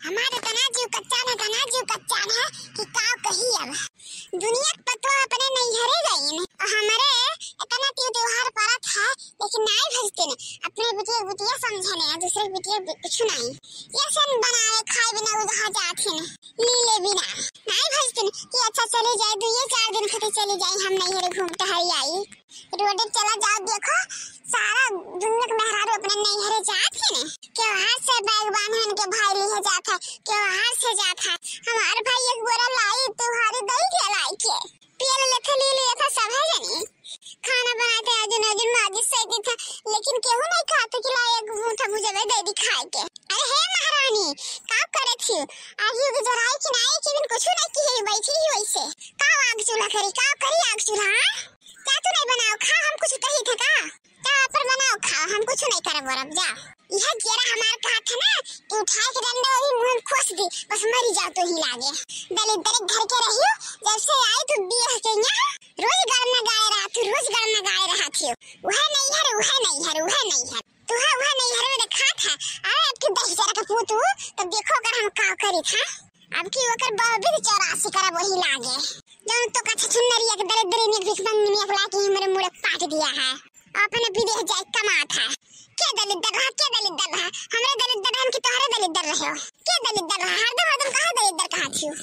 हमारे तना जीव कच्चा है कि का कही अब दुनिया पतो अपने नहीं हरे गई ने हमारे इतना त्योहार परत है लेकिन नहीं भजते ने अपने बिटिया समझे ने दूसरे बिटिया कुछ नहीं ये सन बनाए खाए बिना उधा जाते ने लीले बिना नहीं भजते ने कि अच्छा चले जाए 2-4 दिन खातिर चली जाए हम नहीं हरे घूमते हरी आई रोड चला जाओ देखो सारा दुनिया के मेहरारू अपने नहीं हरे जाते ने त्योहार से बैग बांधन के भाई लिए जाता त्योहार से जाता हमारे भाई एक बोरा लाई त्योहारी दही के लाई के पियल लेथे ले लिया था सब है जनी खाना बनाते अजुन माजी से दी था लेकिन केहू नहीं खाते कि ला एक मुठा भुजा में दे दी खाए के अरे हे महारानी का करे थी आज ये जराई कि नहीं कि बिन कुछ नहीं की है बैठी ही वैसे का आग चूल्हा करी का करी आग चूल्हा क्या तू नहीं बनाओ खा हम कुछ कही थे का पर बनाओ खाओ हम कुछ नहीं करे बरब जा यह गेरा हमार कहा था ना कि उठा के डंडा और मुंह खोस दी बस मरी जाओ तो ही लागे दलित दलित घर के रहियो जब से आई तो बियाह के यहाँ रोज गाना गाए रहा थी वह नहीं है तू है वह नहीं है में देखा था अरे अब की 10 जरा का पूतू तब देखो अगर हम का करी था अब की ओकर बाबी 84 करा वही लागे जौन तो कथा सुनरिया के दरिद्री में भिख मंगनी में फला के हमरे मुड़े काट दिया है अपने विदेश जाए कमात है के दलित दर हमरे दलित दर हम की तोहरे दलित दर रहे हो के दलित दर हरदम कहां दलित दर कहां छियो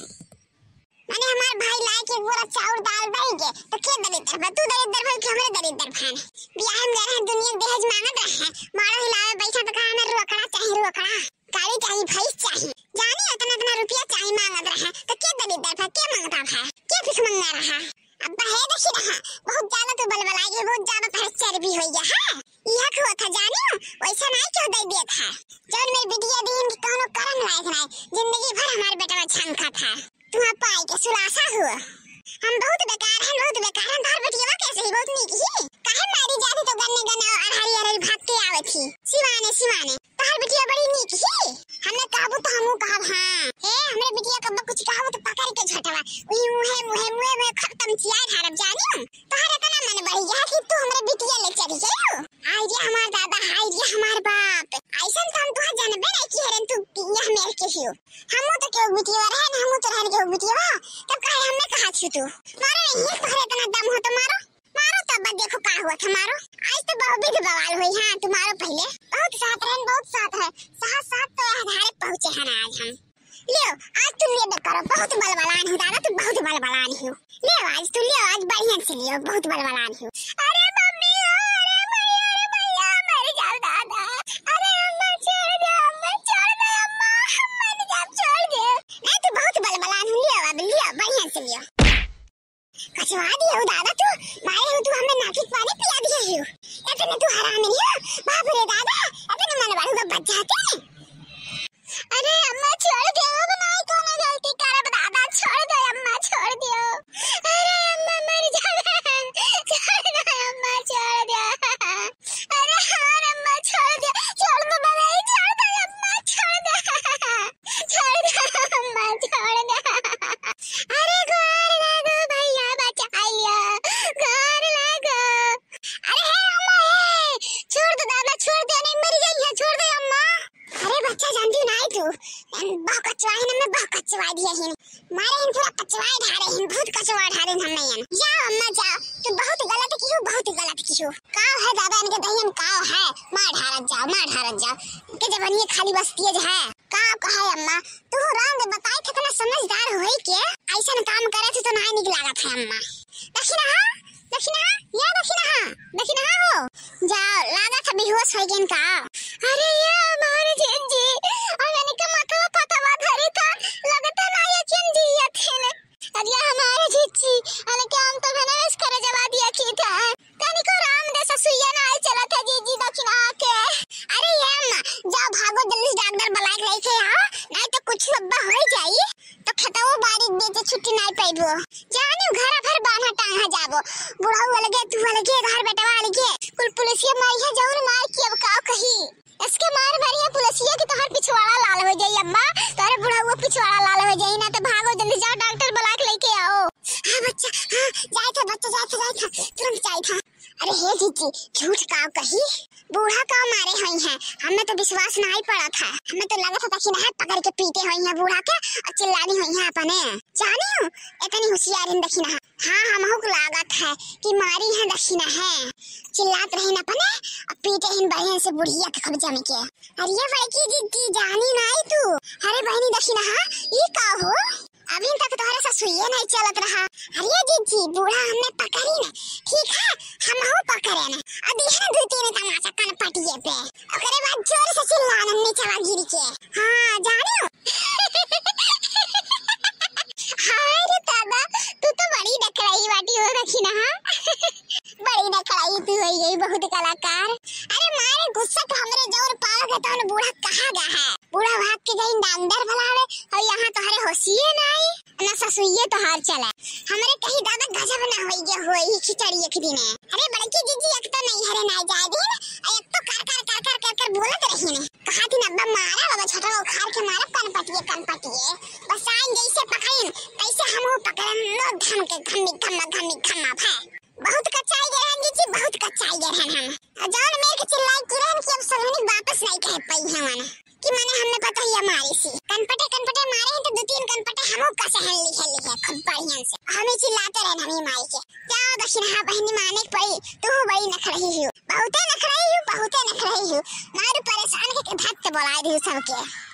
माने हमार भाई लाए के पूरा चाउर दाल देंगे तो के दलित दर तू दलित दर भाई के हमरे दलित दर भान बियाह में गए दुनिया दहेज मांगत रहे मारो हिलावे बैठा तो कहां में रोकड़ा गाड़ी चाहिए भैंस चाहिए जानी इतना रुपया चाहिए मांगत रहे तो के दलित दर के मांगता है के भिख मंगा रहा अब है देखी रहा बहुत ज्यादा तो बलबलाई बहुत ज्यादा भ्रष्टाचार भी हो गया है यह हुआ था जानियो वैसा नहीं क्यों दे दिया था जब मेरी बिटिया दिन की कोनो करम लायक नहीं जिंदगी भर हमारे बेटा छंका था तुम पाई के सुलासा हुआ हम बहुत बेकार हैं तार बेटिया कैसे ही बहुत नीक ही काहे मारी जाती तो गन्ने और हरी भाग के आवे थी सिवाने तार बेटिया बड़ी नीक ही हमने काबू तो हमू कहब हां ए हमरे बिटिया कब कुछ कहब तो पकड़ के झटवा उही मुहे में खत्म चिया धारब जानियो तोहरे तना मन बढ़ी जा कि तू हमरे बिटिया ले चली जायो आई जे हमार दादा आई जे हमार बाप ऐसन तो हम तो जानबे नहीं कि हरन तू यह मेर के हियो हमो तो के बिटिया रहे ना हमो तो रहन के बिटिया तब काहे हमने कहा छु तू मारो ये तोहरे तना दम हो तो मारो तब देखो का हुआ था मारो आज तो बहुत बड़ी बवाल हुई हां तुम्हारो पहले बहुत साथ है साथ तो आधारे पहुंचे हैं आज हम लियो आज तुम ये करो बहुत बलबलान हो दादा तू बहुत बलबलान हो लियो आज तुम लियो आज बढ़िया से लियो बहुत बलबलान हो अरे मम्मी अरे भैया मर जाओ दादा अरे अम्मा छोड़ दे अम्मा मर जाओ छोड़ दे नहीं तू बहुत बलबलान हो लियो अब लियो बढ़िया से लियो कचवा दियो दादा तू मारे हो तू हमें नाटक पानी पिला दिया हो इतने तू हराम नहीं हो बाप रे दादा इतने मन वालों का बच जाते हैं अरे अम्मा छोड़ दो बनाई कौन गलती करे दादा छोड़ दो अम्मा छोड़ दियो अरे अम्मा मर जाए छोड़ दो अम्मा छोड़ दो अरे हां अम्मा छोड़ दो बनाई छोड़ दो अम्मा छोड़ दो अम्मा छोड़ दो अरे गोर लागो भैया बचा लिया गोर लागो अरे हे अम्मा हे छोड़ दो दादा छोड़ दो नहीं मर गई है छोड़ दो अम्मा अरे बच्चा जानती नहीं तू बहुत कचवाई ने मैं बहुत कचवा दिया है मारे इन पूरा कचवाई ढारे हैं बहुत कचवा ढारे हमने यन जाओ अम्मा जाओ तू बहुत गलत की हो काव है दादा इनके दहियन काव है मार ढारत जाओ के जब ये खाली बस तेज है काव कहे अम्मा तू रंग बताई कितना समझदार होई के ऐसा काम करे थे तो नहीं निक लागत है अम्मा दक्षिणा हो जाओ लागत है बेहोश हो गए का अरे ये हमारे जी मैंने का मतलब पता बात हरी था लगता ना ये जी थे अरे हमारे जी अरे क्या हम तो मैंने करे जवा दिया की था तनी को राम दे ससुया ना चला था जी दक्षिणा के अरे ये अम्मा जाओ भागो जल्दी डॉक्टर बुला के लेके आओ नहीं तो कुछ लब्बा हो जाई तो खताओ बारी बेटे छुट्टी नहीं पाइबो जानियो घर भर बांधा टांगा जाबो बुढ़ाऊ अलगे तू अलगे घर बेटवा अलगे कुल पुलिसिया माई है जौन मार की अब का कही इसके मार भरिया पुलिसिया की तोहर पिछवाड़ा लाल हो जाई अम्मा तोरे बुढ़ाऊ पिछवाड़ा लाल हो जाई ना तो भागो जल्दी जाओ डॉक्टर बुला के लेके आओ हां बच्चा हां जाए था तुरंत जाए था अरे हे जीजी झूठ का कही बूढ़ा का मारे हुई हैं, हमें तो विश्वास नहीं पड़ा था। हमें तो लगा था कि ना पकड़ के पीटे हुई हैं बूढ़ा के और चिल्लानी हुई हैं अपने। जानी हूँ इतनी होशियार इन दक्षिणा। हाँ हमहू को लागत है कि मारी है दक्षिणा है, चिल्लात रही न अपने और पीटे हिन बहन से बुढ़िया के खब जमी के। अरे बड़की जी जानी नहीं तू। अरे बहनी दक्षिणा ये का हो, अभी तक तुम्हारे साथ सुइए नहीं चलत रहा। अरे जी बूढ़ा हमने पकड़ी न, ठीक है हमहू पकड़े न। अभी है दो तीन तमाचा कन पटिए पे, ओकरे बाद जोर से चिल्लाना नीचे गिर के। हाँ जानी हो हाय रे दादा तू तो बड़ी नखराई बाटी हो दक्षिणा। बड़ी नखराई तू हो गई, बहुत कलाकार। अरे मारे गुस्सा तो हमरे जोर पाव के तो बूढ़ा कहां गया है। बूढ़ा भाग के गई अंदर भलावे और यहाँ तो हरे होशिए नहीं ना ससुइए तो हार चला। हमरे कहीं दादा गजब ना होई गया होई खिचड़ी एक दिन। अरे बड़की जीजी एक तो नहीं हरे ना जाए दिन, एक तो कर बोलत रही ने। कहा थी अब्बा मारा बाबा छोटा उखाड़ के मारा कन पटिए बस आइन जैसे पकड़न कैसे हम पकड़न लो धम के घम्मा भा। बहुत कच्चाई गए हैं जी, बहुत कच्चाई गए हैं हम। जान मेरे के चिल्लाई किरण की अब सलोनी वापस नहीं कह पाई है माने कि माने हमें पता ही हमारी सी कनपटे मारे हैं तो दो तीन कनपटे हमो का सहन लिखे खूब बढ़िया से हमें चिल्लाते रहना हमें माई के। क्या दक्षिणा बहनी माने पड़ी तू बड़ी नखरही हो, बहुते नखरही हो मारू परेशान के धत्ते बोला दी सबके।